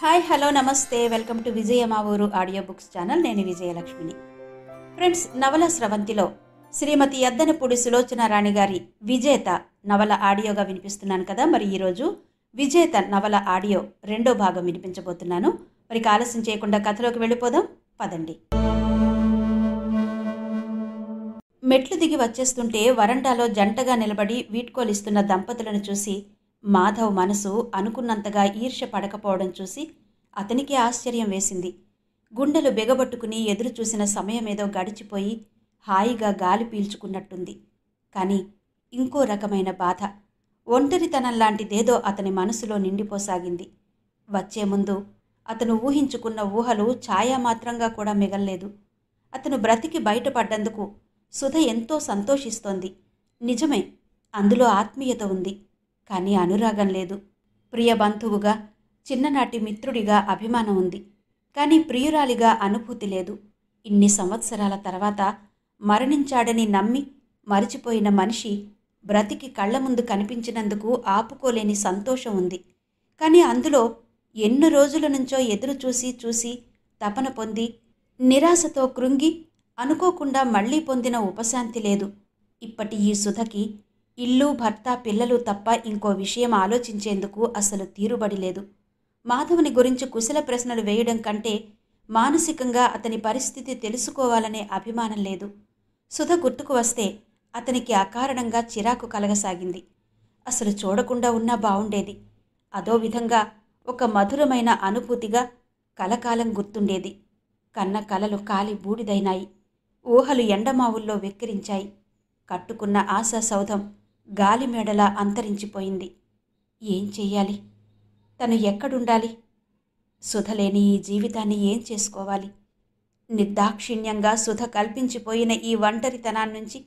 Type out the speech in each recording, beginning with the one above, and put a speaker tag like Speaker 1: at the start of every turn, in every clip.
Speaker 1: Hi hello నమస్తే welcome to విజయ మా ఊరు ఆడియో బుక్స్ ఛానల్. నేను విజయలక్ష్మిని. ఫ్రెండ్స్, నవల స్రవంతిలో శ్రీమతి యద్దనపూడి సులోచన రాణి గారి విజేత నవల ఆడియోగా వినిపిస్తున్నాను కదా. మరి ఈరోజు విజేత నవల ఆడియో రెండో భాగం వినిపించబోతున్నాను. మరి ఆలస్యం చేయకుండా కథలోకి వెళ్ళిపోదాం పదండి. మెట్లు దిగి వచ్చేస్తుంటే వరండాలో జంటగా నిలబడి వీడ్కోలిస్తున్న దంపతులను చూసి మాధవ్ మనసు అనుకున్నంతగా ఈర్ష్య పడకపోవడం చూసి అతనికి ఆశ్చర్యం వేసింది. గుండెలు బిగబట్టుకుని ఎదురు చూసిన సమయమేదో గడిచిపోయి హాయిగా గాలి పీల్చుకున్నట్టుంది. కానీ ఇంకో రకమైన బాధ, ఒంటరితనం లాంటిదేదో అతని మనసులో నిండిపోసాగింది. వచ్చే ముందు అతను ఊహించుకున్న ఊహలు ఛాయామాత్రంగా కూడా మిగల్లేదు. అతను బ్రతికి బయటపడ్డందుకు సుధ ఎంతో సంతోషిస్తోంది. నిజమే, అందులో ఆత్మీయత ఉంది, కానీ అనురాగం లేదు. ప్రియ బంధువుగా, చిన్ననాటి మిత్రుడిగా అభిమానం ఉంది, కానీ ప్రియురాలిగా అనుభూతి లేదు. ఇన్ని సంవత్సరాల తర్వాత మరణించాడని నమ్మి మరిచిపోయిన మనిషి బ్రతికి కళ్ల ముందు కనిపించినందుకు ఆపుకోలేని సంతోషం ఉంది. కానీ అందులో ఎన్నో రోజుల నుంచో ఎదురు చూసి చూసి తపన పొంది నిరాశతో కృంగి అనుకోకుండా మళ్లీ పొందిన ఉపశాంతి లేదు. ఇప్పటి ఈ సుధకి ఇల్లు, భర్త, పిల్లలు తప్ప ఇంకో విషయం ఆలోచించేందుకు అసలు తీరుబడి లేదు. మాధవుని గురించి కుశల ప్రశ్నలు వేయడం కంటే మానసికంగా అతని పరిస్థితి తెలుసుకోవాలనే అభిమానం లేదు. సుధ గుర్తుకు వస్తే అతనికి అకారణంగా చిరాకు కలగసాగింది. అసలు చూడకుండా ఉన్నా బావుండేది. అదో విధంగా ఒక మధురమైన అనుభూతిగా కలకాలం గుర్తుండేది. కన్న కలలు కాలి బూడిదైనాయి. ఊహలు ఎండమావుల్లో వెక్కిరించాయి. కట్టుకున్న ఆశా సౌధం గాలిమేడలా అంతరించిపోయింది. ఏం చెయ్యాలి? తను ఎక్కడుండాలి? సుధలేని ఈ జీవితాన్ని ఏం చేసుకోవాలి? నిర్దాక్షిణ్యంగా సుధ కల్పించిపోయిన ఈ ఒంటరితనాన్నించి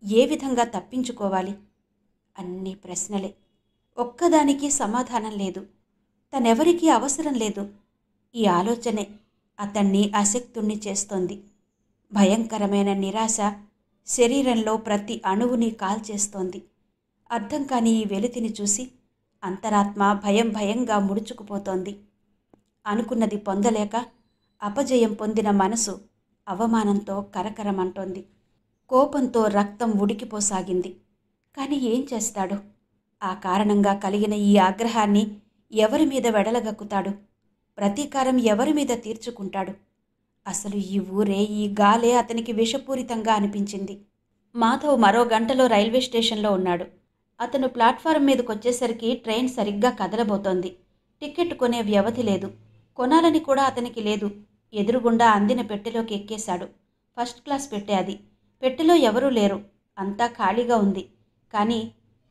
Speaker 1: ఏ విధంగా తప్పించుకోవాలి? అన్ని ప్రశ్నలే. ఒక్కదానికి సమాధానం లేదు. తనెవరికీ అవసరం లేదు. ఈ ఆలోచనే అతన్ని అశక్తుణ్ణి చేస్తోంది. భయంకరమైన నిరాశ శరీరంలో ప్రతి అణువుని కాల్చేస్తోంది. అర్థం కాని ఈ వెలితిని చూసి అంతరాత్మ భయం భయంగా ముడుచుకుపోతోంది. అనుకున్నది పొందలేక అపజయం పొందిన మనసు అవమానంతో కరకరమంటోంది. కోపంతో రక్తం ఉడికిపోసాగింది. కానీ ఏం చేస్తాడు? ఆ కారణంగా కలిగిన ఈ ఆగ్రహాన్ని ఎవరి మీద వెడలగక్కుతాడు? ప్రతీకారం ఎవరి మీద తీర్చుకుంటాడు? అసలు ఈ ఊరే, ఈ గాలే అతనికి విషపూరితంగా అనిపించింది. మాధవ్ మరో గంటలో రైల్వే స్టేషన్లో ఉన్నాడు. అతను ప్లాట్ఫారం మీదకొచ్చేసరికి ట్రైన్ సరిగ్గా కదలబోతోంది. టికెట్ కొనే వ్యవధి లేదు. కొనాలని కూడా అతనికి లేదు. ఎదురుగుండా అందిన పెట్టెలోకి ఎక్కేశాడు. ఫస్ట్ క్లాస్ పెట్టె అది. పెట్టెలో ఎవరూ లేరు. అంతా ఖాళీగా ఉంది. కానీ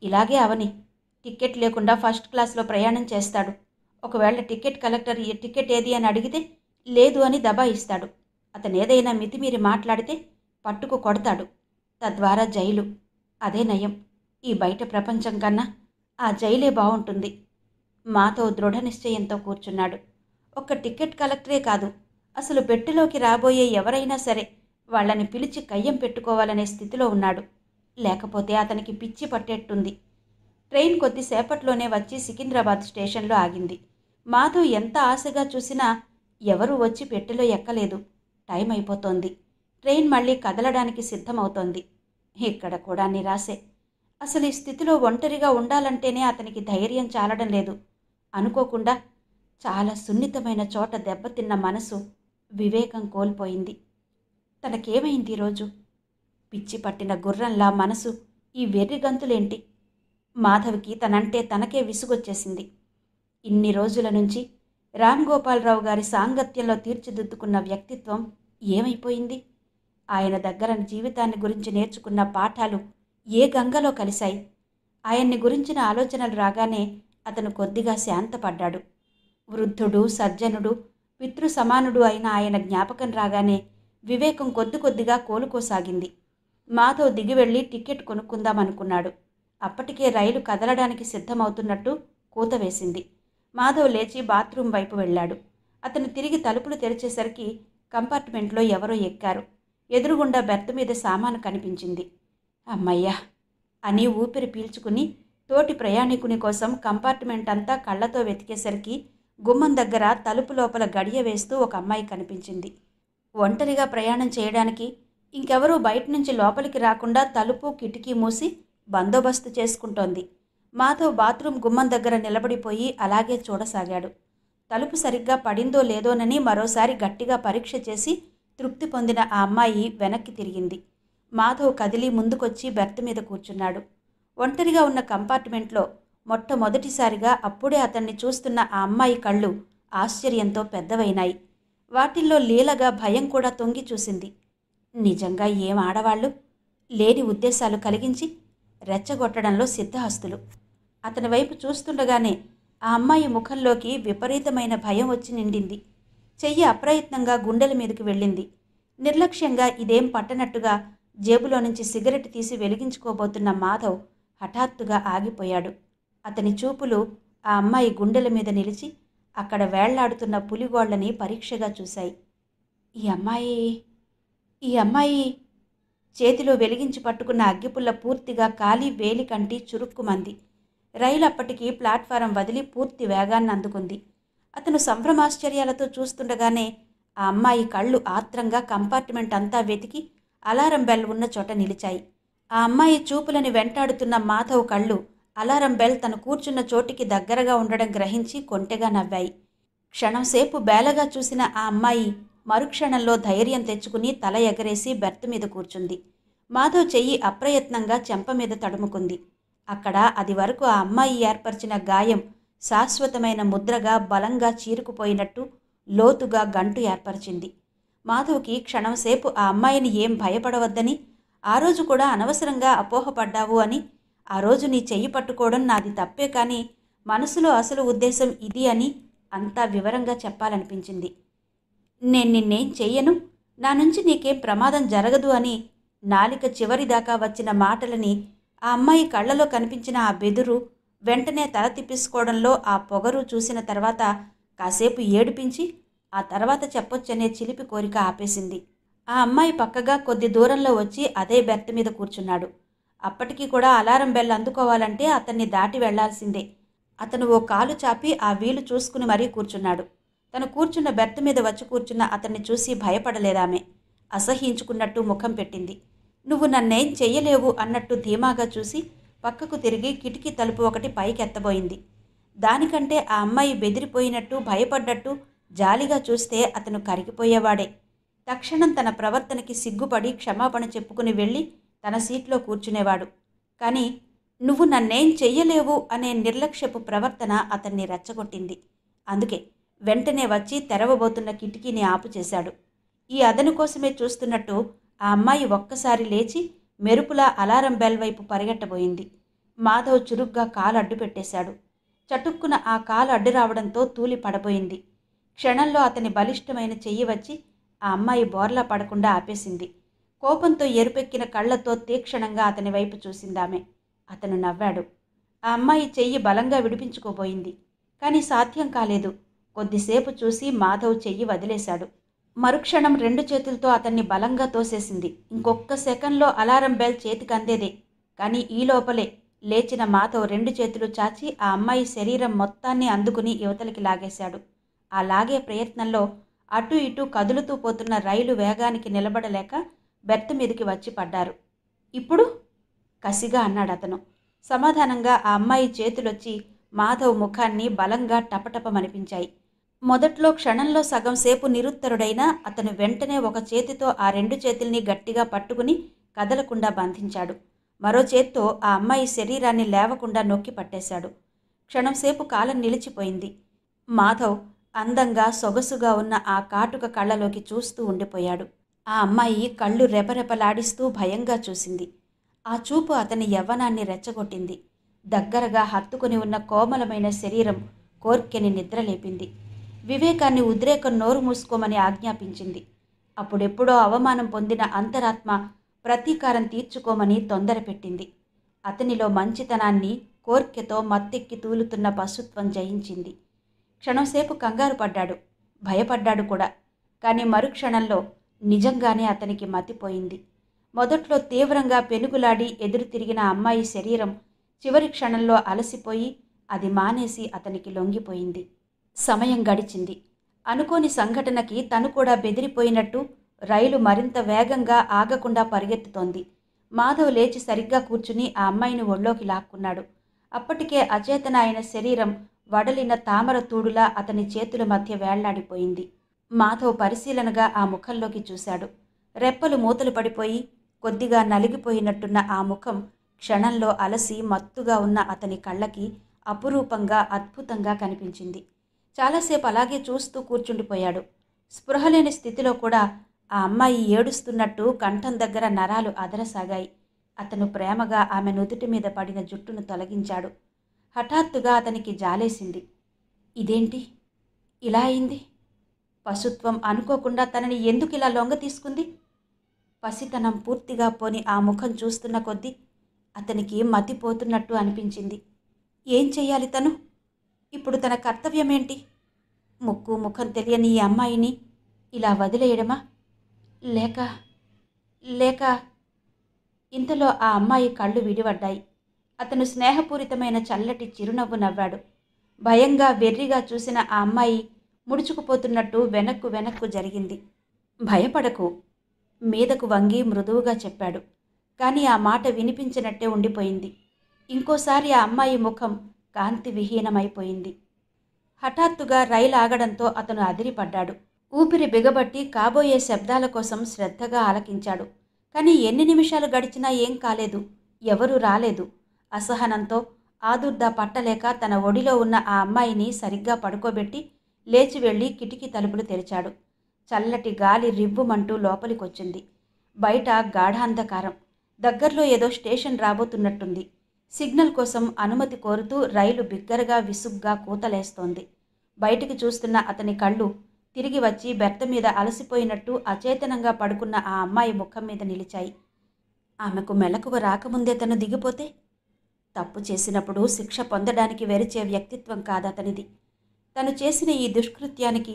Speaker 1: ఇలాగే అవని. టికెట్ లేకుండా ఫస్ట్ క్లాస్లో ప్రయాణం చేస్తాడు. ఒకవేళ టికెట్ కలెక్టర్ ఈ టికెట్ ఏది అని అడిగితే లేదు అని దబాయిస్తాడు. అతనేదైనా మితిమీరి మాట్లాడితే పట్టుకు కొడతాడు. తద్వారా జైలు. అదే నయం. ఈ బయట ప్రపంచం కన్నా ఆ జైలే బావుంటుంది. మాధవ్ దృఢ నిశ్చయంతో కూర్చున్నాడు. ఒక్క టికెట్ కలెక్టరే కాదు, అసలు పెట్టెలోకి రాబోయే ఎవరైనా సరే వాళ్ళని పిలిచి కయ్యం పెట్టుకోవాలనే స్థితిలో ఉన్నాడు. లేకపోతే అతనికి పిచ్చి పట్టేట్టుంది. ట్రైన్ కొద్దిసేపట్లోనే వచ్చి సికింద్రాబాద్ స్టేషన్లో ఆగింది. మాధవ్ ఎంత ఆశగా చూసినా ఎవరూ వచ్చి పెట్టెలో ఎక్కలేదు. టైం అయిపోతోంది. ట్రైన్ మళ్ళీ కదలడానికి సిద్ధమవుతోంది. ఇక్కడ కూడా నిరాశే. అసలు ఈ స్థితిలో ఒంటరిగా ఉండాలంటేనే అతనికి ధైర్యం చాలడం లేదు. అనుకోకుండా చాలా సున్నితమైన చోట దెబ్బతిన్న మనసు వివేకం కోల్పోయింది. తనకేమైంది ఈరోజు? పిచ్చి పట్టిన గుర్రంలా మనసు ఈ వెర్రిగంతులేంటి? మాధవ్కి తనంటే తనకే విసుగొచ్చేసింది. ఇన్ని రోజుల నుంచి రామ్ గోపాలరావు గారి సాంగత్యంలో తీర్చిదిద్దుకున్న వ్యక్తిత్వం ఏమైపోయింది? ఆయన దగ్గర జీవితాన్ని గురించి నేర్చుకున్న పాఠాలు ఏ గంగలో కలిశాయి? ఆయన్ని గురించిన ఆలోచనలు రాగానే అతను కొద్దిగా శాంతపడ్డాడు. వృద్ధుడు, సజ్జనుడు, పితృ సమానుడు అయిన ఆయన జ్ఞాపకం రాగానే వివేకం కొద్దిగా కోలుకోసాగింది. మాధవ్ దిగి వెళ్ళి టికెట్ కొనుక్కుందామనుకున్నాడు. అప్పటికే రైలు కదలడానికి సిద్ధమవుతున్నట్టు కూత వేసింది. మాధవ్ లేచి బాత్రూం వైపు వెళ్ళాడు. అతను తిరిగి తలుపులు తెరిచేసరికి కంపార్ట్మెంట్లో ఎవరో ఎక్కారు. ఎదురుగుండా బెర్త్ మీద సామాను కనిపించింది. అమ్మయ్యా అని ఊపిరి పీల్చుకుని తోటి ప్రయాణికుని కోసం కంపార్ట్మెంట్ అంతా కళ్ళతో వెతికేసరికి గుమ్మం దగ్గర తలుపు లోపల గడియ వేస్తూ ఒక అమ్మాయి కనిపించింది. ఒంటరిగా ప్రయాణం చేయడానికి ఇంకెవరూ బయట నుంచి లోపలికి రాకుండా తలుపు కిటికీ మూసి బందోబస్తు చేసుకుంటోంది. మాధవ్ బాత్రూమ్ గుమ్మం దగ్గర నిలబడిపోయి అలాగే చూడసాగాడు. తలుపు సరిగ్గా పడిందో లేదోనని మరోసారి గట్టిగా పరీక్ష చేసి తృప్తి పొందిన ఆ అమ్మాయి వెనక్కి తిరిగింది. మాధవ్ కదిలి ముందుకొచ్చి బెర్త్ మీద కూర్చున్నాడు. ఒంటరిగా ఉన్న కంపార్ట్మెంట్లో మొట్టమొదటిసారిగా అప్పుడే అతన్ని చూస్తున్న ఆ అమ్మాయి కళ్ళు ఆశ్చర్యంతో పెద్దవైనాయి. వాటిల్లో లీలగా భయం కూడా తొంగి చూసింది. నిజంగా ఏం ఆడవాళ్ళు! లేని ఉద్దేశాలు కలిగించి రెచ్చగొట్టడంలో సిద్ధహస్తులు. అతని వైపు చూస్తుండగానే ఆ అమ్మాయి ముఖంలోకి విపరీతమైన భయం వచ్చి నిండింది. చెయ్యి అప్రయత్నంగా గుండెల మీదకి వెళ్ళింది. నిర్లక్ష్యంగా ఇదేం పట్టనట్టుగా జేబులో నుంచి సిగరెట్ తీసి వెలిగించుకోబోతున్న మాధవ్ హఠాత్తుగా ఆగిపోయాడు. అతని చూపులు ఆ అమ్మాయి గుండెల మీద నిలిచి అక్కడ వేళ్లాడుతున్న పులిగోళ్లని పరీక్షగా చూశాయి. ఈ అమ్మాయి చేతిలో వెలిగించి పట్టుకున్న అగ్గిపుల్ల పూర్తిగా కాలి వేలి కంటి చురుక్కుమంది. రైలు అప్పటికి ప్లాట్ఫారం వదిలి పూర్తి వేగాన్ని అందుకుంది. అతను సంభ్రమాశ్చర్యాలతో చూస్తుండగానే ఆ అమ్మాయి కళ్ళు ఆత్రంగా కంపార్ట్మెంట్ అంతా వెతికి అలారం బెల్ ఉన్న చోట నిలిచాయి. ఆ అమ్మాయి చూపులని వెంటాడుతున్న మాధవ్ కళ్ళు అలారం బెల్ తను కూర్చున్న చోటికి దగ్గరగా ఉండడం గ్రహించి కొంటెగా నవ్వాయి. క్షణంసేపు బేలగా చూసిన ఆ అమ్మాయి మరుక్షణంలో ధైర్యం తెచ్చుకుని తల ఎగరేసి బెర్త్ మీద కూర్చుంది. మాధవ్ చెయ్యి అప్రయత్నంగా చెంప మీద తడుముకుంది. అక్కడ అది వరకు ఆ అమ్మాయి ఏర్పరిచిన గాయం శాశ్వతమైన ముద్రగా బలంగా చీరుకుపోయినట్టు లోతుగా గంటు ఏర్పరిచింది. మాధవ్కి క్షణంసేపు ఆ అమ్మాయిని ఏం భయపడవద్దని, ఆ రోజు కూడా అనవసరంగా అపోహపడ్డావు అని, ఆ రోజు నీ చెయ్యి పట్టుకోవడం నాది తప్పే కానీ మనసులో అసలు ఉద్దేశం ఇది అని అంతా వివరంగా చెప్పాలనిపించింది. నేను నిన్నేం చెయ్యను, నా నుంచి నీకేం ప్రమాదం జరగదు అని నాలిక చివరిదాకా వచ్చిన మాటలని ఆ అమ్మాయి కళ్ళలో కనిపించిన ఆ బెదురు, వెంటనే తల తిప్పించుకోవడంలో ఆ పొగరు చూసిన తర్వాత కాసేపు ఏడిపించి ఆ తర్వాత చెప్పొచ్చనే చిలిపి కోరిక ఆపేసింది. ఆ అమ్మాయి పక్కగా కొద్ది దూరంలో వచ్చి అదే బెర్త్ మీద కూర్చున్నాడు. అప్పటికి కూడా అలారం బెల్ అందుకోవాలంటే అతన్ని దాటి వెళ్లాల్సిందే. అతను ఓ కాలు చాపి ఆ వీలు చూసుకుని మరీ కూర్చున్నాడు. తను కూర్చున్న బెర్త్ మీద వచ్చి కూర్చున్న అతన్ని చూసి భయపడలేదామె. అసహ్యించుకున్నట్టు ముఖం పెట్టింది. నువ్వు నన్నేం చెయ్యలేవు అన్నట్టు ధీమాగా చూసి పక్కకు తిరిగి కిటికీ తలుపు ఒకటి పైకెత్తబోయింది. దానికంటే ఆ అమ్మాయి బెదిరిపోయినట్టు భయపడ్డట్టు జాలిగా చూస్తే అతను కరిగిపోయేవాడే. తక్షణం తన ప్రవర్తనకి సిగ్గుపడి క్షమాపణ చెప్పుకుని వెళ్ళి తన సీట్లో కూర్చునేవాడు. కానీ నువ్వు నన్నేం చెయ్యలేవు అనే నిర్లక్ష్యపు ప్రవర్తన అతన్ని రెచ్చగొట్టింది. అందుకే వెంటనే వచ్చి తెరవబోతున్న కిటికీని ఆపు చేశాడు. ఈ అదను కోసమే చూస్తున్నట్టు ఆ అమ్మాయి ఒక్కసారి లేచి మెరుపులా అలారం బెల్ వైపు పరిగెట్టబోయింది. మాధవ్ చురుగ్గా కాలు అడ్డు పెట్టేశాడు. చటుక్కున ఆ కాలు అడ్డు రావడంతో తూలి పడబోయింది. క్షణంలో అతని బలిష్టమైన చెయ్యి వచ్చి ఆ అమ్మాయి బోర్లా పడకుండా ఆపేసింది. కోపంతో ఎరుపెక్కిన కళ్లతో తీక్షణంగా అతని వైపు చూసిందామె. అతను నవ్వాడు. ఆ అమ్మాయి చెయ్యి బలంగా విడిపించుకోబోయింది. కానీ సాధ్యం కాలేదు. కొద్దిసేపు చూసి మాధవ్ చెయ్యి వదిలేశాడు. మరుక్షణం 2 చేతులతో అతన్ని బలంగా తోసేసింది. ఇంకొక్క సెకండ్లో అలారం బెల్ చేతికి అందేదే. కానీ ఈ లోపలే లేచిన మాధవ్ 2 చేతులు చాచి ఆ అమ్మాయి శరీరం మొత్తాన్ని అందుకుని యువతలకి లాగేశాడు. ఆ లాగే ప్రయత్నంలో అటు ఇటు కదులుతూ పోతున్న రైలు వేగానికి నిలబడలేక బెర్త్ మీదకి వచ్చి పడ్డారు. ఇప్పుడు కసిగా అన్నాడు అతను. సమాధానంగా ఆ అమ్మాయి చేతులొచ్చి మాధవ్ ముఖాన్ని బలంగా టపటపమనిపించాయి. మొదట్లో క్షణంలో సగం సేపు నిరుత్తరుడైనా అతను వెంటనే ఒక చేతితో ఆ 2 చేతుల్ని గట్టిగా పట్టుకుని కదలకుండా బంధించాడు. మరో చేత్తో ఆ అమ్మాయి శరీరాన్ని లేవకుండా నొక్కి పట్టేశాడు. క్షణంసేపు కాలం నిలిచిపోయింది. మాధవ్ అందంగా సొగసుగా ఉన్న ఆ కాటుక కళ్ళలోకి చూస్తూ ఉండిపోయాడు. ఆ అమ్మాయి కళ్ళు రెపరెపలాడిస్తూ భయంగా చూసింది. ఆ చూపు అతని యవ్వనాన్ని రెచ్చగొట్టింది. దగ్గరగా హత్తుకుని ఉన్న కోమలమైన శరీరం కోర్కెని నిద్రలేపింది. వివేకాన్ని ఉద్రేకం నోరు మూసుకోమని ఆజ్ఞాపించింది. అప్పుడెప్పుడో అవమానం పొందిన అంతరాత్మ ప్రతీకారం తీర్చుకోమని తొందరపెట్టింది. అతనిలో మంచితనాన్ని కోర్కెతో మత్తెక్కి తూలుతున్న పశుత్వం జయించింది. క్షణంసేపు కంగారు పడ్డాడు, భయపడ్డాడు కూడా. కానీ మరుక్షణంలో నిజంగానే అతనికి మతిపోయింది. మొదట్లో తీవ్రంగా పెనుగులాడి ఎదురు తిరిగిన అమ్మాయి శరీరం చివరి క్షణంలో అలసిపోయి అది మానేసి అతనికి లొంగిపోయింది. సమయం గడిచింది. అనుకోని సంఘటనకి తను కూడా బెదిరిపోయినట్టు రైలు మరింత వేగంగా ఆగకుండా పరిగెత్తుతోంది. మాధవ్ లేచి సరిగ్గా కూర్చుని ఆ అమ్మాయిని ఒళ్ళోకి లాక్కున్నాడు. అప్పటికే అచేతన అయిన శరీరం వడలిన తామర తూడులా అతని చేతుల మధ్య వేళ్లాడిపోయింది. మాధవ్ పరిశీలనగా ఆ ముఖంలోకి చూశాడు. రెప్పలు మూతలు పడిపోయి కొద్దిగా నలిగిపోయినట్టున్న ఆ ముఖం క్షణంలో అలసి మత్తుగా ఉన్న అతని కళ్ళకి అపురూపంగా అద్భుతంగా కనిపించింది. చాలాసేపు అలాగే చూస్తూ కూర్చుండిపోయాడు. స్పృహలేని స్థితిలో కూడా ఆ అమ్మాయి ఏడుస్తున్నట్టు కంఠం దగ్గర నరాలు అదరసాగాయి. అతను ప్రేమగా ఆమె నుదుటి మీద పడిన జుట్టును తొలగించాడు. హఠాత్తుగా అతనికి జాలేసింది. ఇదేంటి ఇలా అయింది? పశుత్వం అనుకోకుండా తనని ఎందుకిలా లొంగ తీసుకుంది? పసితనం పూర్తిగా పోని ఆ ముఖం చూస్తున్న కొద్దీ అతనికి మతిపోతున్నట్టు అనిపించింది. ఏం చెయ్యాలి తను? ఇప్పుడు తన కర్తవ్యమేంటి? ముక్కు ముఖం తెలియని ఈ అమ్మాయిని ఇలా వదిలేయడమా? లేక లేక ఇంతలో ఆ అమ్మాయి కళ్ళు విడివడ్డాయి. అతను స్నేహపూరితమైన చల్లటి చిరునవ్వు నవ్వాడు. భయంగా వెర్రిగా చూసిన ఆ అమ్మాయి ముడుచుకుపోతున్నట్టు వెనక్కు వెనక్కు జరిగింది. భయపడకు, మీదకు వంగి మృదువుగా చెప్పాడు. కానీ ఆ మాట వినిపించినట్టే ఉండిపోయింది. ఇంకోసారి ఆ అమ్మాయి ముఖం కాంతి విహీనమైపోయింది. హఠాత్తుగా రైలు ఆగడంతో అతను అదిరిపడ్డాడు. ఊపిరి బిగబట్టి కాబోయే శబ్దాల కోసం శ్రద్ధగా ఆలకించాడు. కానీ ఎన్ని నిమిషాలు గడిచినా ఏం కాలేదు. ఎవరూ రాలేదు. అసహనంతో ఆదుర్దా పట్టలేక తన ఒడిలో ఉన్న ఆ అమ్మాయిని సరిగ్గా పడుకోబెట్టి లేచి వెళ్ళి కిటికీ తలుపులు తెరిచాడు. చల్లటి గాలి రివ్వుమంటూ లోపలికొచ్చింది. బయట గాఢాంధకారం. దగ్గర్లో ఏదో స్టేషన్ రాబోతున్నట్టుంది. సిగ్నల్ కోసం అనుమతి కోరుతూ రైలు బిగ్గరగా విసుగ్గా కూతలేస్తోంది. బయటికి చూస్తున్న అతని కళ్ళు తిరిగి వచ్చి బెర్త మీద అలసిపోయినట్టు అచేతనంగా పడుకున్న ఆ అమ్మాయి ముఖం మీద నిలిచాయి. ఆమెకు మెలకువ రాకముందే తను దిగిపోతే? తప్పు చేసినప్పుడు శిక్ష పొందడానికి వెరిచే వ్యక్తిత్వం కాదతనిది. తను చేసిన ఈ దుష్కృత్యానికి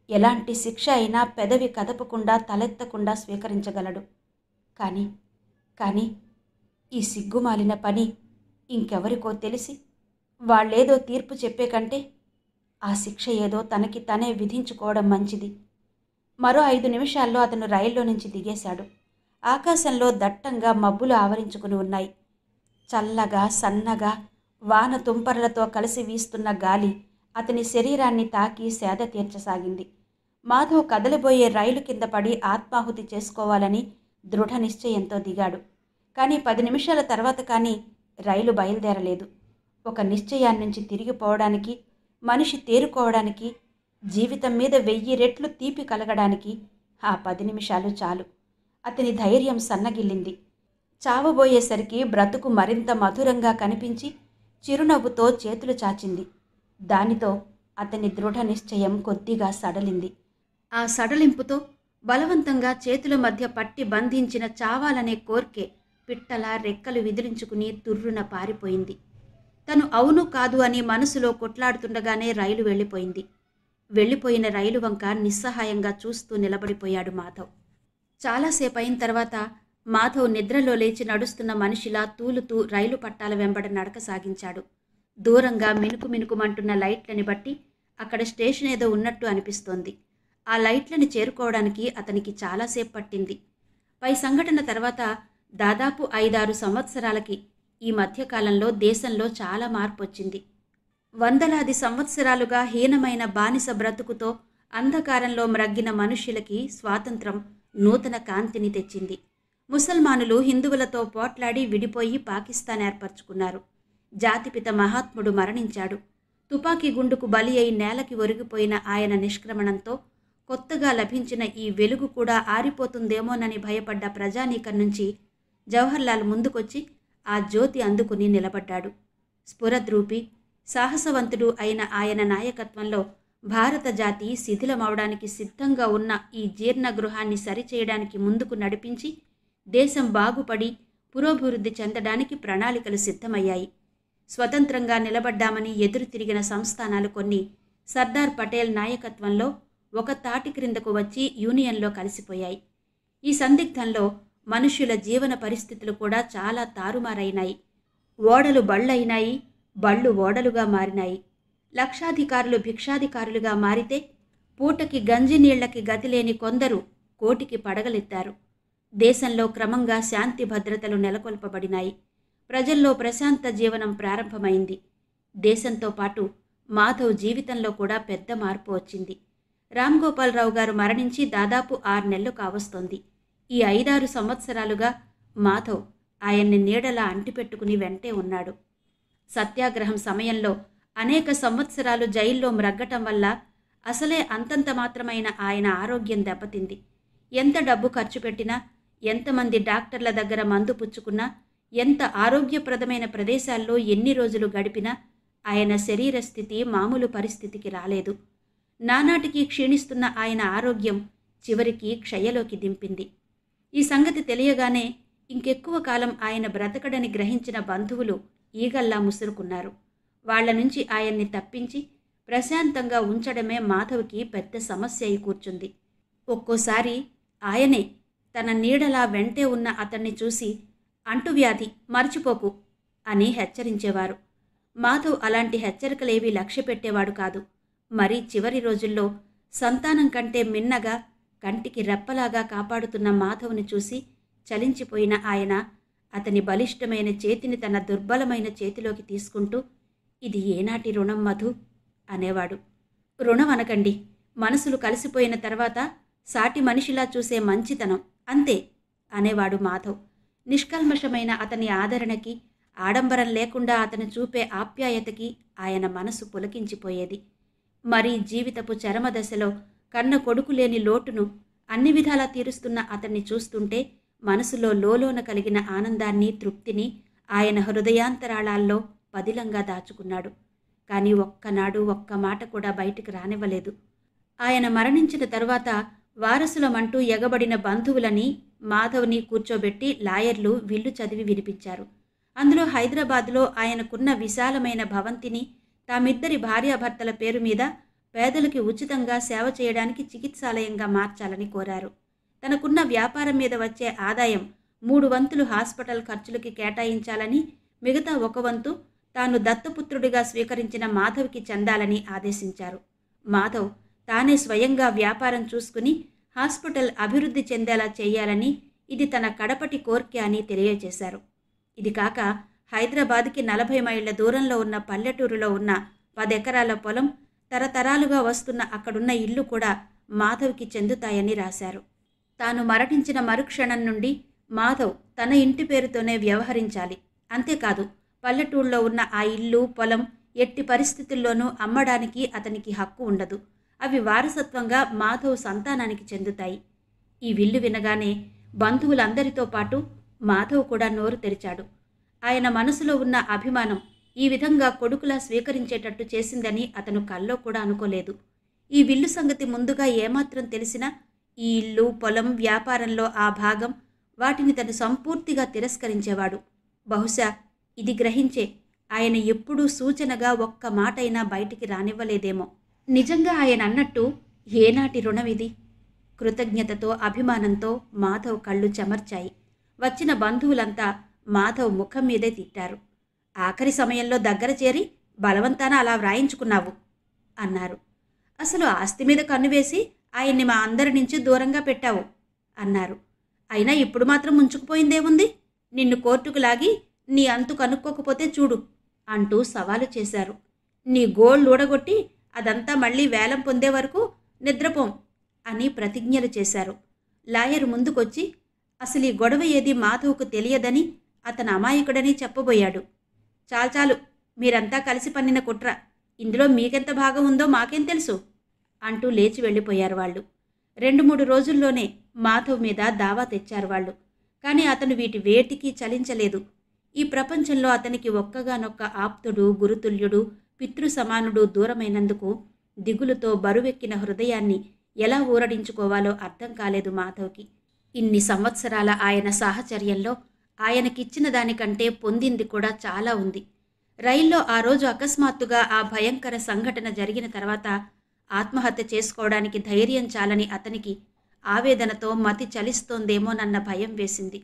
Speaker 1: ఎలాంటి శిక్ష అయినా పెదవి కదపకుండా తలెత్తకుండా స్వీకరించగలడు. కానీ ఈ సిగ్గుమాలిన పని ఇంకెవరికో తెలిసి వాళ్ళేదో తీర్పు చెప్పే కంటే ఆ శిక్ష ఏదో తనకి తనే విధించుకోవడం మంచిది. మరో 5 నిమిషాల్లో అతను రైల్లో నుంచి దిగేశాడు. ఆకాశంలో దట్టంగా మబ్బులు ఆవరించుకుని ఉన్నాయి. చల్లగా సన్నగా వాన తుంపరలతో కలిసి వీస్తున్న గాలి అతని శరీరాన్ని తాకి సేద తీర్చసాగింది. మాధవ్ కదలిబోయే రైలు కింద పడి ఆత్మాహుతి చేసుకోవాలని దృఢ నిశ్చయంతో దిగాడు. కానీ 10 నిమిషాల తర్వాత కానీ రైలు బయలుదేరలేదు. ఒక నిశ్చయాన్నించి తిరిగిపోవడానికి, మనిషి తేరుకోవడానికి, జీవితం మీద 1000 రెట్లు తీపి కలగడానికి ఆ 10 నిమిషాలు చాలు. అతని ధైర్యం సన్నగిల్లింది. చావబోయేసరికి బ్రతుకు మరింత మధురంగా కనిపించి చిరునవ్వుతో చేతులు చాచింది. దానితో అతని దృఢ నిశ్చయం కొద్దిగా సడలింది. ఆ సడలింపుతో బలవంతంగా చేతుల మధ్య పట్టి బంధించిన చావాలనే కోర్కె పిట్టలా రెక్కలు విదిలించుకుని తుర్రున పారిపోయింది. తను అవును కాదు అని మనసులో కొట్లాడుతుండగానే రైలు వెళ్ళిపోయింది. వెళ్ళిపోయిన రైలు వంక నిస్సహాయంగా చూస్తూ నిలబడిపోయాడు మాధవ్. చాలాసేపు అయిన తర్వాత మాధవ్ నిద్రలో లేచి నడుస్తున్న మనిషిలా తూలుతూ రైలు పట్టాల వెంబడ నడక సాగించాడు. దూరంగా మినుకు మినుకుమంటున్న లైట్లని బట్టి అక్కడ స్టేషన్ ఏదో ఉన్నట్టు అనిపిస్తోంది. ఆ లైట్లని చేరుకోవడానికి అతనికి చాలాసేపు పట్టింది. పై సంఘటన తర్వాత దాదాపు 5-6 సంవత్సరాలకి ఈ మధ్యకాలంలో దేశంలో చాలా మార్పు వచ్చింది. వందలాది సంవత్సరాలుగా హీనమైన బానిస బ్రతుకుతో అంధకారంలో మ్రగ్గిన మనుష్యులకి స్వాతంత్రం నూతన కాంతిని తెచ్చింది. ముసల్మానులు హిందువులతో పోట్లాడి విడిపోయి పాకిస్తాన్ ఏర్పరచుకున్నారు. జాతిపిత మహాత్ముడు మరణించాడు. తుపాకీ గుండుకు బలి అయి నేలకి ఒరిగిపోయిన ఆయన నిష్క్రమణంతో కొత్తగా లభించిన ఈ వెలుగు కూడా ఆరిపోతుందేమోనని భయపడ్డ ప్రజానీకం నుంచి జవహర్లాల్ ముందుకొచ్చి ఆ జ్యోతి అందుకుని నిలబడ్డాడు. స్ఫురద్రూపి, సాహసవంతుడు అయిన ఆయన నాయకత్వంలో భారత జాతి శిథిలమవడానికి సిద్ధంగా ఉన్న ఈ జీర్ణగృహాన్ని సరిచేయడానికి ముందుకు నడిపించి దేశం బాగుపడి పురోభివృద్ధి చెందడానికి ప్రణాళికలు సిద్ధమయ్యాయి. స్వతంత్రంగా నిలబడ్డామని ఎదురు తిరిగిన సంస్థానాలు కొన్ని సర్దార్ పటేల్ నాయకత్వంలో ఒక తాటి క్రిందకు వచ్చి యూనియన్లో కలిసిపోయాయి. ఈ సందిగ్ధంలో మనుష్యుల జీవన పరిస్థితులు కూడా చాలా తారుమారైనాయి. ఓడలు బళ్ళయినాయి, బళ్ళు ఓడలుగా మారినాయి. లక్షాధికారులు భిక్షాధికారులుగా మారితే పూటకి గంజి నీళ్లకి గతిలేని కొందరు కోటికి పడగలెత్తారు. దేశంలో క్రమంగా శాంతి భద్రతలు నెలకొల్పబడినాయి. ప్రజల్లో ప్రశాంత జీవనం ప్రారంభమైంది. దేశంతో పాటు మాధవ్ జీవితంలో కూడా పెద్ద మార్పు వచ్చింది. రామ్ గోపాలరావు గారు మరణించి దాదాపు 6 నెలలు కావస్తోంది. ఈ 5-6 సంవత్సరాలుగా మాధవ్ ఆయన్ని నీడలా అంటిపెట్టుకుని వెంటే ఉన్నాడు. సత్యాగ్రహం సమయంలో అనేక సంవత్సరాలు జైల్లో మ్రగ్గటం వల్ల అసలే అంతంత మాత్రమైన ఆయన ఆరోగ్యం దెబ్బతింది. ఎంత డబ్బు ఖర్చు పెట్టినా, ఎంతమంది డాక్టర్ల దగ్గర మందు పుచ్చుకున్నా, ఎంత ఆరోగ్యప్రదమైన ప్రదేశాల్లో ఎన్ని రోజులు గడిపినా ఆయన శరీర స్థితి మామూలు పరిస్థితికి రాలేదు. నానాటికి క్షీణిస్తున్న ఆయన ఆరోగ్యం చివరికి క్షయలోకి దింపింది. ఈ సంగతి తెలియగానే ఇంకెక్కువ కాలం ఆయన బ్రతకడని గ్రహించిన బంధువులు ఈగల్లా ముసురుకున్నారు. వాళ్ల నుంచి ఆయన్ని తప్పించి ప్రశాంతంగా ఉంచడమే మాధవ్కి పెద్ద సమస్య అయి కూర్చుంది. ఒక్కోసారి ఆయనే తన నీడలా వెంటే ఉన్న అతన్ని చూసి అంటువ్యాధి మర్చిపోకు అని హెచ్చరించేవారు. మాధవ్ అలాంటి హెచ్చరికలేవీ లక్ష్యపెట్టేవాడు కాదు. మరి చివరి రోజుల్లో సంతానం కంటే మిన్నగా కంటికి రెప్పలాగా కాపాడుతున్న మాధవ్ని చూసి చలించిపోయిన ఆయన అతని బలిష్టమైన చేతిని తన దుర్బలమైన చేతిలోకి తీసుకుంటూ, ఇది ఏనాటి రుణం మధు అనేవాడు. రుణం అనకండి, మనసులు కలిసిపోయిన తర్వాత సాటి మనిషిలా చూసే మంచితనం అంతే అనేవాడు మాధవ్. నిష్కల్మషమైన అతని ఆదరణకి, ఆడంబరం లేకుండా అతను చూపే ఆప్యాయతకి ఆయన మనసు పులకించిపోయేది. మరి జీవితపు చరమదశలో కన్న కొడుకు లేని లోటును అన్ని విధాలా తీరుస్తున్న అతన్ని చూస్తుంటే మనసులో లోలోన కలిగిన ఆనందాన్ని, తృప్తిని ఆయన హృదయాంతరాళాల్లో పదిలంగా దాచుకున్నాడు. కానీ ఒక్కనాడు ఒక్క మాట కూడా బయటికి రానివ్వలేదు. ఆయన మరణించిన తరువాత వారసులమంటూ ఎగబడిన బంధువులని మాధవ్ని కూర్చోబెట్టి లాయర్లు విల్లు చదివి వినిపించారు. అందులో హైదరాబాద్లో ఆయనకున్న విశాలమైన భవంతిని తామిద్దరి భార్యాభర్తల పేరు మీద పేదలకి ఉచితంగా సేవ చేయడానికి చికిత్సాలయంగా మార్చాలని కోరారు. తనకున్న వ్యాపారం మీద వచ్చే ఆదాయం 3 వంతులు హాస్పిటల్ ఖర్చులకి కేటాయించాలని, మిగతా 1 వంతు తాను దత్తపుత్రుడిగా స్వీకరించిన మాధవ్కి చెందాలని ఆదేశించారు. మాధవ్ తానే స్వయంగా వ్యాపారం చూసుకుని హాస్పిటల్ అభివృద్ధి చెందేలా చేయాలని, ఇది తన కడపటి కోర్కె అని తెలియజేశారు. ఇది కాక హైదరాబాద్కి 40 మైళ్ళ దూరంలో ఉన్న పల్లెటూరులో ఉన్న 10 ఎకరాల పొలం, తరతరాలుగా వస్తున్న అక్కడున్న ఇల్లు కూడా మాధవ్కి చెందుతాయని రాశారు. తాను మరణించిన మరుక్షణం నుండి మాధవ్ తన ఇంటి పేరుతోనే వ్యవహరించాలి. అంతేకాదు, పల్లెటూళ్ళలో ఉన్న ఆ ఇల్లు, పొలం ఎట్టి పరిస్థితుల్లోనూ అమ్మడానికి అతనికి హక్కు ఉండదు. అవి వారసత్వంగా మాధవ్ సంతానానికి చెందుతాయి. ఈ విల్లు వినగానే బంధువులందరితో పాటు మాధవ్ కూడా నోరు తెరిచాడు. ఆయన మనసులో ఉన్న అభిమానం ఈ విధంగా కొడుకులా స్వీకరించేటట్టు చేసిందని అతను కల్లో కూడా అనుకోలేదు. ఈ విల్లు సంగతి ముందుగా ఏమాత్రం తెలిసినా ఈ ఇల్లు, పొలం, వ్యాపారంలో ఆ భాగం వాటిని తను సంపూర్తిగా తిరస్కరించేవాడు. బహుశా ఇది గ్రహించే ఆయన ఎప్పుడూ సూచనగా ఒక్క మాటైనా బయటికి రానివ్వలేదేమో. నిజంగా ఆయన అన్నట్టు ఏనాటి రుణమిది? కృతజ్ఞతతో, అభిమానంతో మాధవ్ కళ్ళు చెమర్చాయి. వచ్చిన బంధువులంతా మాధవ్ ముఖం మీదే తిట్టారు. ఆఖరి సమయంలో దగ్గర చేరి బలవంతాన అలా వ్రాయించుకున్నావు అన్నారు. అసలు ఆస్తి మీద కన్నువేసి ఆయన్ని మా అందరి నుంచి దూరంగా పెట్టావు అన్నారు. అయినా ఇప్పుడు మాత్రం ముంచుకుపోయిందేముంది? నిన్ను కోర్టుకు లాగి నీ అంతు కనుక్కోకపోతే చూడు అంటూ సవాలు చేశారు. నీ గోళ్ళు ఊడగొట్టి అదంతా మళ్ళీ వేలం పొందే వరకు నిద్రపోం అని ప్రతిజ్ఞలు చేశారు. లాయర్ ముందుకొచ్చి అసలు ఈ గొడవ ఏది మాధవ్కు తెలియదని, అతను అమాయకుడని చెప్పబోయాడు. చాలు, మీరంతా కలిసి పన్నిన కుట్ర, ఇందులో మీకెంత భాగం ఉందో మాకేం తెలుసు అంటూ లేచి వెళ్ళిపోయారు వాళ్ళు. 2-3 రోజుల్లోనే మాధవ్ మీద దావా తెచ్చారు వాళ్ళు. కానీ అతను వీటి వేటికి చలించలేదు. ఈ ప్రపంచంలో అతనికి ఒక్కగానొక్క ఆప్తుడు, గురుతుల్యుడు, పితృ సమానుడు దూరమైనందుకు దిగులుతో బరువెక్కిన హృదయాన్ని ఎలా ఊరడించుకోవాలో అర్థం కాలేదు మాధవ్కి. ఇన్ని సంవత్సరాల ఆయన సాహచర్యంలో ఆయనకిచ్చిన దానికంటే పొందింది కూడా చాలా ఉంది. రైల్లో ఆ రోజు అకస్మాత్తుగా ఆ భయంకర సంఘటన జరిగిన తర్వాత ఆత్మహత్య చేసుకోవడానికి ధైర్యం చాలని అతనికి ఆవేదనతో మతి చలిస్తోందేమోనన్న భయం వేసింది.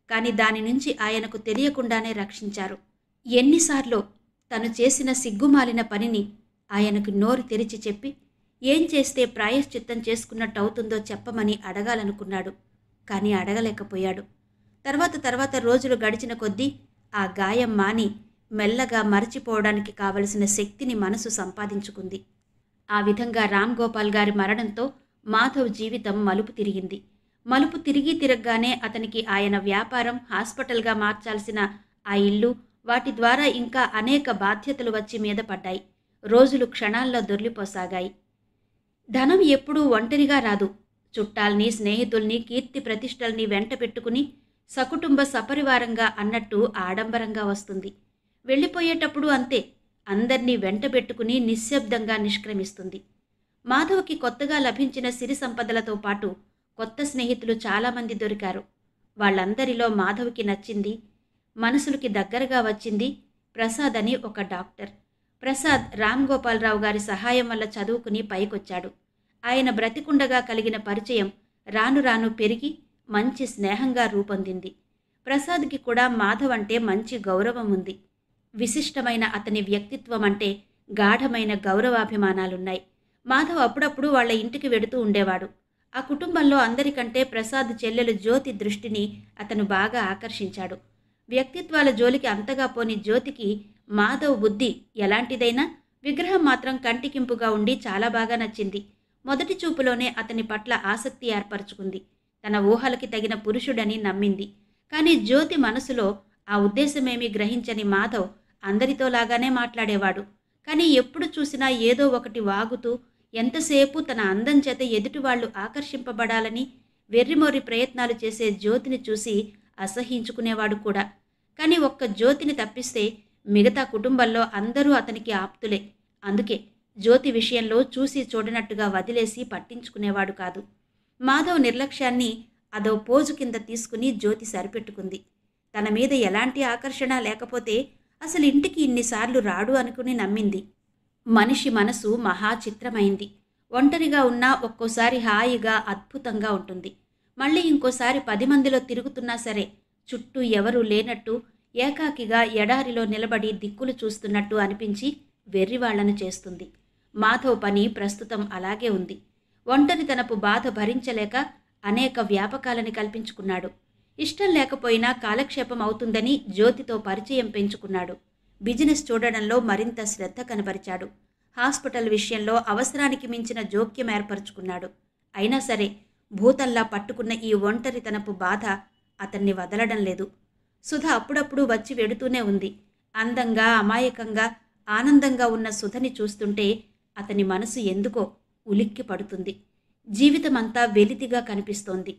Speaker 1: కానీ దాని నుంచి ఆయనకు తెలియకుండానే రక్షించారు. ఎన్నిసార్లు తను చేసిన సిగ్గుమాలిన పనిని ఆయనకు నోరు తెరిచి చెప్పి ఏం చేస్తే ప్రాయశ్చిత్తం చేసుకున్నట్టు అవుతుందో చెప్పమని అడగాలనుకున్నాడు. కానీ అడగలేకపోయాడు. తర్వాత రోజులు గడిచిన కొద్దీ ఆ గాయం మాని మెల్లగా మరచిపోవడానికి కావలసిన శక్తిని మనసు సంపాదించుకుంది. ఆ విధంగా రామ్ గోపాల్ గారి మరణంతో మాధవ్ జీవితం మలుపు తిరిగింది. మలుపు తిరగగానే అతనికి ఆయన వ్యాపారం, హాస్పిటల్గా మార్చాల్సిన ఆ ఇల్లు, వాటి ద్వారా ఇంకా అనేక బాధ్యతలు వచ్చి మీద పడ్డాయి. రోజులు క్షణాల్లో దొర్లిపోసాగాయి. ధనం ఎప్పుడూ ఒంటరిగా రాదు. చుట్టాల్ని, స్నేహితుల్ని, కీర్తి ప్రతిష్టల్ని వెంట పెట్టుకుని సకుటుంబ సపరివారంగా అన్నట్టు ఆడంబరంగా వస్తుంది. వెళ్ళిపోయేటప్పుడు అంతే, అందర్నీ వెంట పెట్టుకుని నిశ్శబ్దంగా నిష్క్రమిస్తుంది. మాధవ్కి కొత్తగా లభించిన సిరి సంపదలతో పాటు కొత్త స్నేహితులు చాలామంది దొరికారు. వాళ్ళందరిలో మాధవ్కి నచ్చింది, మనసులకి దగ్గరగా వచ్చింది ప్రసాద్ అని ఒక డాక్టర్. ప్రసాద్ రామ్ గోపాలరావు గారి సహాయం వల్ల చదువుకుని పైకొచ్చాడు. ఆయన బ్రతికుండగా కలిగిన పరిచయం రాను రాను పెరిగి మంచి స్నేహంగా రూపొందింది. ప్రసాద్కి కూడా మాధవ్ అంటే మంచి గౌరవం ఉంది. విశిష్టమైన అతని వ్యక్తిత్వం అంటే గాఢమైన గౌరవాభిమానాలున్నాయి. మాధవ్ అప్పుడప్పుడు వాళ్ల ఇంటికి వెడుతూ ఉండేవాడు. ఆ కుటుంబంలో అందరికంటే ప్రసాద్ చెల్లెలు జ్యోతి దృష్టిని అతను బాగా ఆకర్షించాడు. వ్యక్తిత్వాల జోలికి అంతగా పోని జ్యోతికి మాధవ్ బుద్ధి ఎలాంటిదైనా విగ్రహం మాత్రం కంటికింపుగా ఉండి చాలా బాగా నచ్చింది. మొదటి చూపులోనే అతని పట్ల ఆసక్తి ఏర్పరచుకుంది. తన ఊహలకి తగిన పురుషుడని నమ్మింది. కానీ జ్యోతి మనసులో ఆ ఉద్దేశమేమీ గ్రహించని మాధవ్ అందరితోలాగానే మాట్లాడేవాడు. కానీ ఎప్పుడు చూసినా ఏదో ఒకటి వాగుతూ, ఎంతసేపు తన అందం చేత ఎదుటివాళ్లు ఆకర్షింపబడాలని వెర్రిమొర్రి ప్రయత్నాలు చేసే జ్యోతిని చూసి అసహ్యించుకునేవాడు కూడా. కానీ ఒక్క జ్యోతిని తప్పిస్తే మిగతా కుటుంబంలో అందరూ అతనికి ఆప్తులే. అందుకే జ్యోతి విషయంలో చూసి చూడనట్టుగా వదిలేసి పట్టించుకునేవాడు కాదు. మాధవ్ నిర్లక్ష్యాన్ని అదో పోజు కింద తీసుకుని జ్యోతి సరిపెట్టుకుంది. తన మీద ఎలాంటి ఆకర్షణ లేకపోతే అసలు ఇంటికి ఇన్నిసార్లు రాడు అనుకుని నమ్మింది. మనిషి మనసు మహాచిత్రమైంది. ఒంటరిగా ఉన్నా ఒక్కోసారి హాయిగా అద్భుతంగా ఉంటుంది. మళ్ళీ ఇంకోసారి 10 మందిలో తిరుగుతున్నా సరే చుట్టూ ఎవరూ లేనట్టు, ఏకాకిగా ఎడారిలో నిలబడి దిక్కులు చూస్తున్నట్టు అనిపించి వెర్రివాళ్లను చేస్తుంది. మాధవ్ పని ప్రస్తుతం అలాగే ఉంది. ఒంటరితనపు బాధ భరించలేక అనేక వ్యాపకాలని కల్పించుకున్నాడు. ఇష్టం లేకపోయినా కాలక్షేపం అవుతుందని జ్యోతితో పరిచయం పెంచుకున్నాడు. బిజినెస్ చూడడంలో మరింత శ్రద్ధ కనబరిచాడు. హాస్పిటల్ విషయంలో అవసరానికి మించిన జోక్యం ఏర్పరచుకున్నాడు. అయినా సరే భూతల్లా పట్టుకున్న ఈ ఒంటరితనపు బాధ అతన్ని వదలడం లేదు. సుధ అప్పుడప్పుడు వచ్చి వెడుతూనే ఉంది. అందంగా, అమాయకంగా, ఆనందంగా ఉన్న సుధని చూస్తుంటే అతని మనసు ఎందుకో ఉలిక్కి పడుతుంది. జీవితమంతా వెలితిగా కనిపిస్తోంది.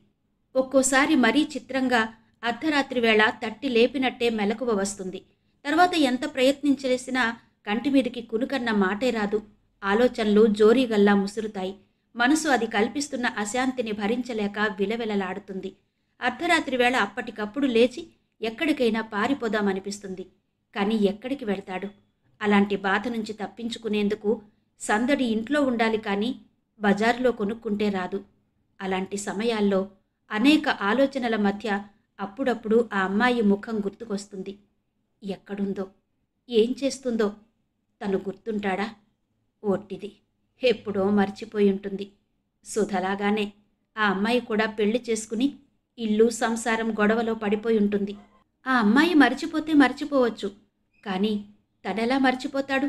Speaker 1: ఒక్కోసారి మరీ చిత్రంగా అర్ధరాత్రి వేళ తట్టి లేపినట్టే మెలకువ వస్తుంది. తర్వాత ఎంత ప్రయత్నించేసినా కంటిమీదికి కునుకన్న మాటే రాదు. ఆలోచనలు జోరీగల్లా ముసురుతాయి. మనసు అది కల్పిస్తున్న అశాంతిని భరించలేక విలవిలలాడుతుంది. అర్ధరాత్రి వేళ అప్పటికప్పుడు లేచి ఎక్కడికైనా పారిపోదామనిపిస్తుంది. కానీ ఎక్కడికి వెళ్తాడు? అలాంటి బాధ నుంచి తప్పించుకునేందుకు సందడి ఇంట్లో ఉండాలి, కానీ బజారులో కొనుక్కుంటే రాదు. అలాంటి సమయాల్లో అనేక ఆలోచనల మధ్య అప్పుడప్పుడు ఆ అమ్మాయి ముఖం గుర్తుకొస్తుంది. ఎక్కడుందో, ఏం చేస్తుందో? తను గుర్తుంటాడా? ఒట్టిది, ఎప్పుడో మర్చిపోయి ఉంటుంది. సుధలాగానే ఆ అమ్మాయి కూడా పెళ్లి చేసుకుని ఇల్లు సంసారం గొడవలో పడిపోయి ఉంటుంది. ఆ అమ్మాయి మర్చిపోతే మర్చిపోవచ్చు, కానీ తనెలా మర్చిపోతాడు?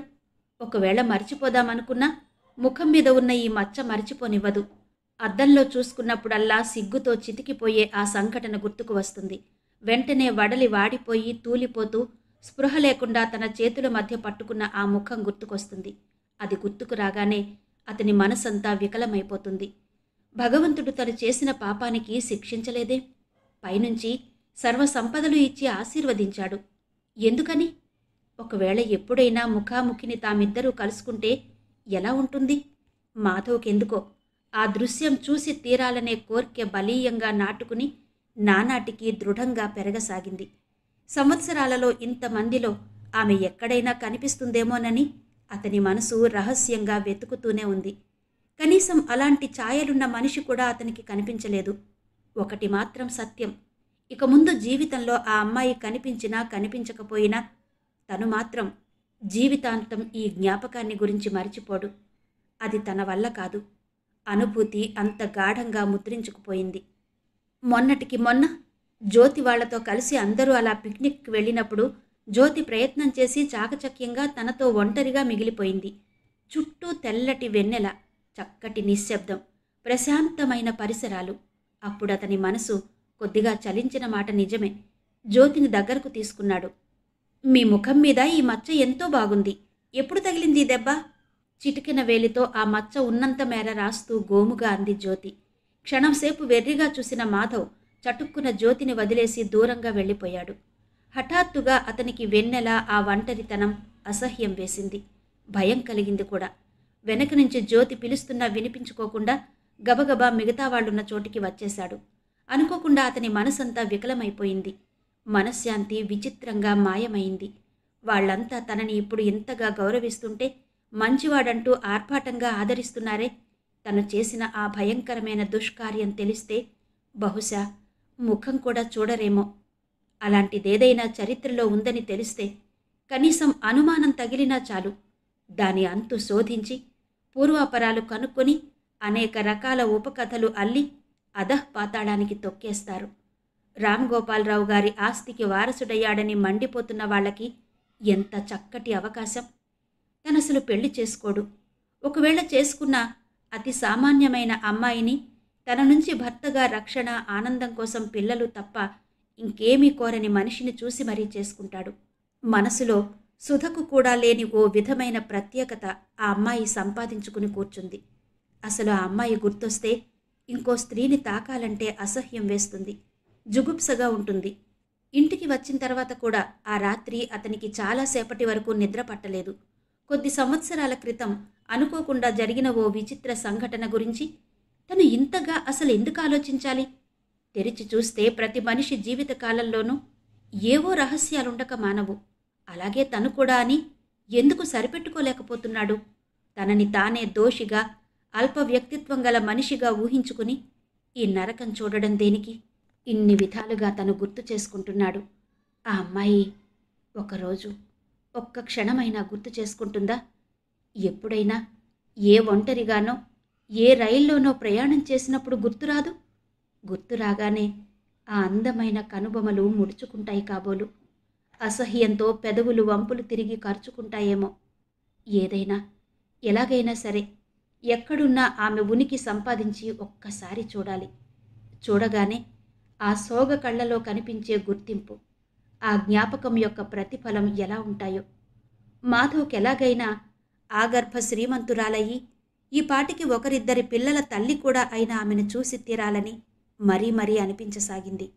Speaker 1: ఒకవేళ మర్చిపోదామనుకున్నా ముఖం మీద ఉన్న ఈ మచ్చ మర్చిపోనివ్వదు. అద్దంలో చూసుకున్నప్పుడల్లా సిగ్గుతో చితికిపోయే ఆ సంఘటన గుర్తుకు వస్తుంది. వెంటనే వడలి వాడిపోయి తూలిపోతూ స్పృహ లేకుండా తన చేతుల మధ్య పట్టుకున్న ఆ ముఖం గుర్తుకొస్తుంది. అది గుర్తుకు రాగానే అతని మనసంతా వికలమైపోతుంది. భగవంతుడు తను చేసిన పాపానికి శిక్షించలేదే, పైనుంచి సర్వసంపదలు ఇచ్చి ఆశీర్వదించాడు. ఎందుకని? ఒకవేళ ఎప్పుడైనా ముఖాముఖిని తామిద్దరూ కలుసుకుంటే ఎలా ఉంటుంది? మాధవ్కెందుకో ఆ దృశ్యం చూసి తీరాలనే కోర్కె బలీయంగా నాటుకుని నానాటికి దృఢంగా పెరగసాగింది. సంవత్సరాలలో ఇంతమందిలో ఆమె ఎక్కడైనా కనిపిస్తుందేమోనని అతని మనసు రహస్యంగా వెతుకుతూనే ఉంది. కనీసం అలాంటి ఛాయలున్న మనిషి కూడా అతనికి కనిపించలేదు. ఒకటి మాత్రం సత్యం, ఇక ముందు జీవితంలో ఆ అమ్మాయి కనిపించినా కనిపించకపోయినా తను మాత్రం జీవితాంతం ఈ జ్ఞాపకాన్ని గురించి మరిచిపోడు. అది తన వల్ల కాదు. అనుభూతి అంత గాఢంగా ముద్రించుకుపోయింది. మొన్నటికి మొన్న జ్యోతి వాళ్లతో కలిసి అందరూ అలా పిక్నిక్కి వెళ్ళినప్పుడు జ్యోతి ప్రయత్నం చేసి చాకచక్యంగా తనతో ఒంటరిగా మిగిలిపోయింది. చుట్టూ తెల్లటి వెన్నెల, చక్కటి నిశ్శబ్దం, ప్రశాంతమైన పరిసరాలు. అప్పుడతని మనసు కొద్దిగా చలించిన మాట నిజమే. జ్యోతిని దగ్గరకు తీసుకున్నాడు. మీ ముఖం మీద ఈ మచ్చ ఎంతో బాగుంది. ఎప్పుడు తగిలింది ఈ దెబ్బ? చిటికెన వేలితో ఆ మచ్చ ఉన్నంత మేర రాస్తూ గోముగా అంది జ్యోతి. క్షణంసేపు వెర్రిగా చూసిన మాధవ్ చటుక్కున జ్యోతిని వదిలేసి దూరంగా వెళ్ళిపోయాడు. హఠాత్తుగా అతనికి వెన్నెల, ఆ ఒంటరితనం అసహ్యం వేసింది. భయం కలిగింది కూడా. వెనక నుంచి జ్యోతి పిలుస్తున్నా వినిపించుకోకుండా గబగబా మిగతా వాళ్ళున్న చోటికి వచ్చేశాడు. అనుకోకుండా అతని మనసంతా వికలమైపోయింది. మనశ్శాంతి విచిత్రంగా మాయమైంది. వాళ్లంతా తనని ఇప్పుడు ఇంతగా గౌరవిస్తుంటే, మంచివాడంటూ ఆర్భాటంగా ఆదరిస్తున్నారే. తను చేసిన ఆ భయంకరమైన దుష్కార్యం తెలిస్తే బహుశా ముఖం కూడా చూడరేమో. అలాంటిదేదైనా చరిత్రలో ఉందని తెలిస్తే కనీసం అనుమానం తగిలినా చాలు. దాని అంతు శోధించి పూర్వాపరాలు కనుక్కొని అనేక రకాల ఉపకథలు అల్లి అధఃపాతాళానికి తొక్కేస్తారు. రామ్గోపాలరావు గారి ఆస్తికి వారసుడయ్యాడని మండిపోతున్న వాళ్ళకి ఎంత చక్కటి అవకాశం. తనసలు పెళ్లి చేసుకోడు. ఒకవేళ చేసుకున్నా అతి సామాన్యమైన అమ్మాయిని, తన నుంచి భర్తగా రక్షణ, ఆనందం కోసం పిల్లలు తప్ప ఇంకేమీ కోరని మనిషిని చూసి మరీ చేసుకుంటాడు. మనసులో సుధకు కూడా లేని ఓ విధమైన ప్రత్యేకత ఆ అమ్మాయి సంపాదించుకుని కూర్చుంది. అసలు ఆ అమ్మాయి గుర్తొస్తే ఇంకో స్త్రీని తాకాలంటే అసహ్యం వేస్తుంది, జుగుప్సగా ఉంటుంది. ఇంటికి వచ్చిన తర్వాత కూడా ఆ రాత్రి అతనికి చాలాసేపటి వరకు నిద్ర పట్టలేదు. కొద్ది సంవత్సరాల క్రితం అనుకోకుండా జరిగిన ఓ విచిత్ర సంఘటన గురించి తను ఇంతగా అసలు ఎందుకు ఆలోచించాలి? తెరిచి చూస్తే ప్రతి మనిషి జీవితకాలంలోనూ ఏవో రహస్యాలుండక మానవు. అలాగే తను కూడా అని ఎందుకు సరిపెట్టుకోలేకపోతున్నాడు? తనని తానే దోషిగా, అల్ప వ్యక్తిత్వం గల మనిషిగా ఊహించుకుని ఈ నరకం చూడడం దేనికి? ఇన్ని విధాలుగా తను గుర్తు చేసుకుంటున్నాడు. ఆ అమ్మాయి ఒకరోజు ఒక్క క్షణమైనా గుర్తు చేసుకుంటుందా? ఎప్పుడైనా ఏ ఒంటరిగానో, ఏ రైల్లోనో ప్రయాణం చేసినప్పుడు గుర్తురాదు? గుర్తు రాగానే ఆ అందమైన కనుబొమలు ముడుచుకుంటాయి కాబోలు. అసహ్యంతో పెదవులు వంపులు తిరిగి ఖర్చుకుంటాయేమో. ఏదైనా, ఎలాగైనా సరే ఎక్కడున్నా ఆమె ఉనికి సంపాదించి ఒక్కసారి చూడాలి. చూడగానే ఆ సోగ కళ్ళలో కనిపించే గుర్తింపు, ఆ జ్ఞాపకం యొక్క ప్రతిఫలం ఎలా ఉంటాయో. మాధవ్కి ఎలాగైనా ఆగర్భ శ్రీమంతురాలయ్యి ఈ పాటికి ఒకరిద్దరి పిల్లల తల్లి కూడా అయిన ఆమెను చూసి తీరాలని మరీ మరీ అనిపించసాగింది.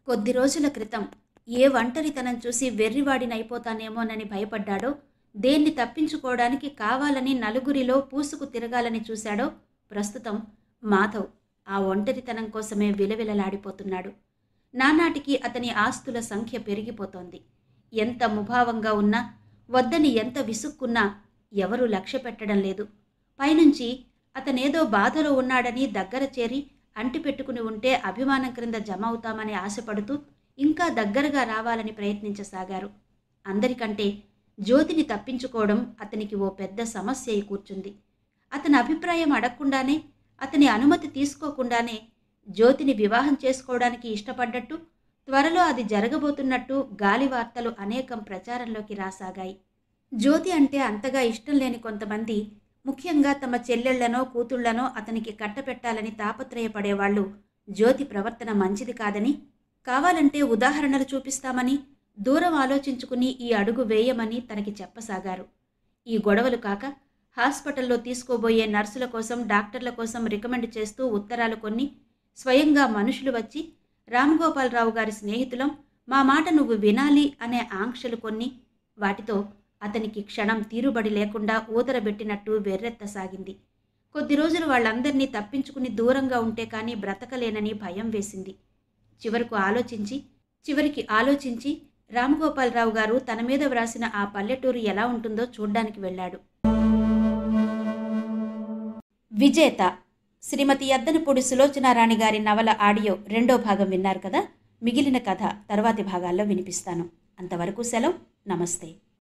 Speaker 1: కొద్ది రోజుల క్రితం ఏ ఒంటరితనం చూసి వెర్రివాడినైపోతానేమోనని భయపడ్డాడో, దేన్ని తప్పించుకోవడానికి కావాలని నలుగురిలో పూసుకు తిరగాలని చూశాడో, ప్రస్తుతం మాధవ్ ఆ ఒంటరితనం కోసమే విలవిలలాడిపోతున్నాడు. నానాటికి అతని ఆస్తుల సంఖ్య పెరిగిపోతోంది. ఎంత ముభావంగా ఉన్నా, వద్దని ఎంత విసుక్కున్నా ఎవరూ లక్ష్య పెట్టడం లేదు. పైనుంచి అతనేదో బాధలో ఉన్నాడని దగ్గర చేరి అంటిపెట్టుకుని ఉంటే అభిమానం క్రింద జమ అవుతామని ఆశపడుతూ ఇంకా దగ్గరగా రావాలని ప్రయత్నించసాగారు. అందరికంటే జ్యోతిని తప్పించుకోవడం అతనికి ఓ పెద్ద సమస్య అయి కూర్చుంది. అతని అభిప్రాయం అడగకుండానే, అతని అనుమతి తీసుకోకుండానే జ్యోతిని వివాహం చేసుకోవడానికి ఇష్టపడ్డట్టు, త్వరలో అది జరగబోతున్నట్టు గాలి వార్తలు అనేకం ప్రచారంలోకి రాసాగాయి. జ్యోతి అంటే అంతగా ఇష్టం లేని కొంతమంది, ముఖ్యంగా తమ చెల్లెళ్లనో కూతుళ్లనో అతనికి కట్టపెట్టాలని తాపత్రయపడేవాళ్లు జ్యోతి ప్రవర్తన మంచిది కాదని, కావాలంటే ఉదాహరణలు చూపిస్తామని, దూరం ఆలోచించుకుని ఈ అడుగు వేయమని తనకి చెప్పసాగారు. ఈ గొడవలు కాక హాస్పిటల్లో తీసుకోబోయే నర్సుల కోసం, డాక్టర్ల కోసం రికమెండ్ చేస్తూ ఉత్తరాలు కొన్ని, స్వయంగా మనుషులు వచ్చి రామ్గోపాలరావు గారి స్నేహితులం, మా మాట నువ్వు వినాలి అనే ఆంక్షలు కొన్ని, వాటితో అతనికి క్షణం తీరుబడి లేకుండా ఊదరబెట్టినట్టు వెర్రెత్తసాగింది. కొద్ది రోజులు వాళ్ళందరినీ తప్పించుకుని దూరంగా ఉంటే కానీ బ్రతకలేనని భయం వేసింది. చివరికి ఆలోచించి రామ్గోపాలరావు గారు తన మీద వ్రాసిన ఆ పల్లెటూరు ఎలా ఉంటుందో చూడ్డానికి వెళ్ళాడు. విజేత శ్రీమతి యద్దనపూడి సులోచనారాణి గారి నవల ఆడియో 2వ భాగం విన్నారు కదా. మిగిలిన కథ తర్వాతి భాగాల్లో వినిపిస్తాను. అంతవరకు సెలవు. నమస్తే.